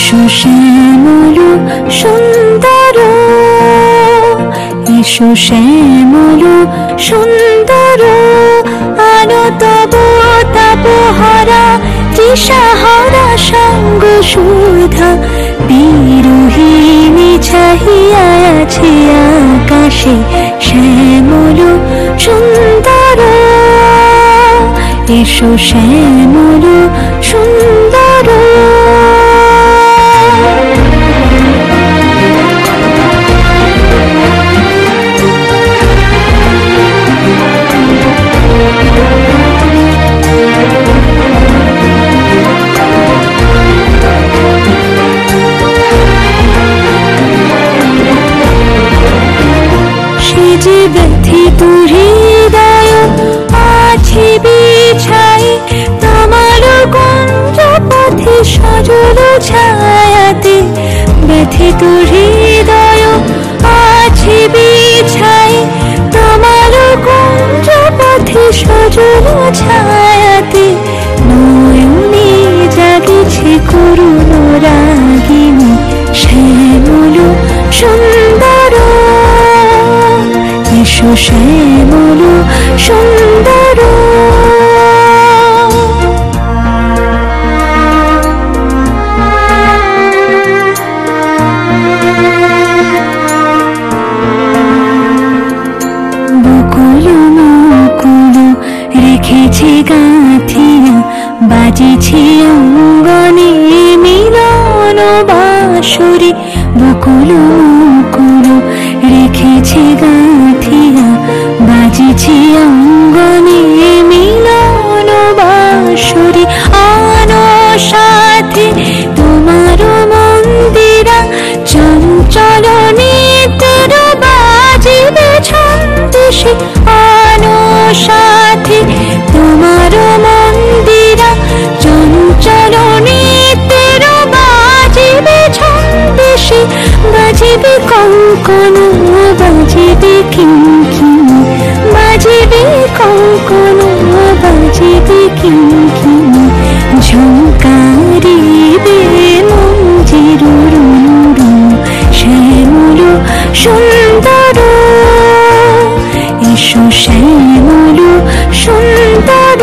এসো শ্যামল সুন্দর, এসো শ্যামল সুন্দর, আলো তব তাপহরা তৃষাহরা সঙ্গ সুধা। বিরোহিণী চাহিয়া আছে আকাশে শ্যামল সুন্দর, এসো শ্যামল সুন্দর। যে ব্যথিত হৃদয় আছে বিছাই তোমার কুঞ্জ পথে সজল ছায়াতে। ব্যথিত হৃদয় আছে বিছাই তোমার কুঞ্জ পথে সজল ছায়াতে। নয়নে জাগিছে করুণ রাগিনী শ্যামল সুন্দর, এসো শ্যামল সুন্দর। বকুল মুকুল রেখেছে গাঁথিয়া, বাজিছে অঙ্গনে মিলন বাঁশরি। বকুল মুকুল রেখেছে গাঁথিয়া, বাজিছে অঙ্গনে মিলন বাঁশরি। আনো সাথে তোমার মন্দিরা, চঞ্চল নিত্যের বাজিবে ছন্দেশে। আনো সাথে তোমার মন্দিরা, চঞ্চল নিত্যের বাজিবে ছন্দেশে। বাজিবে কঙ্কণ, বাজিবে কিঙ্কিণী, বাজিবে কঙ্কণ, বাজিবে কিঙ্কিণী। ঝঙ্কারিবে মঞ্জির রুরু শ্যামল সুন্দর, এসো শ্যামল সুন্দর।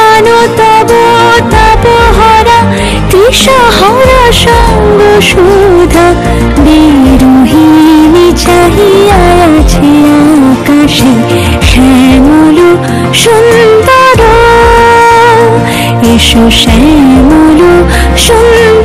আলো তব তাপহরা তৃষাহরা সঙ্গ সুধা। বিরোহিণী চাহিয়া আছে আকাশে শ্যামল সুন্দর, এসো শ্যামল সুন্দর।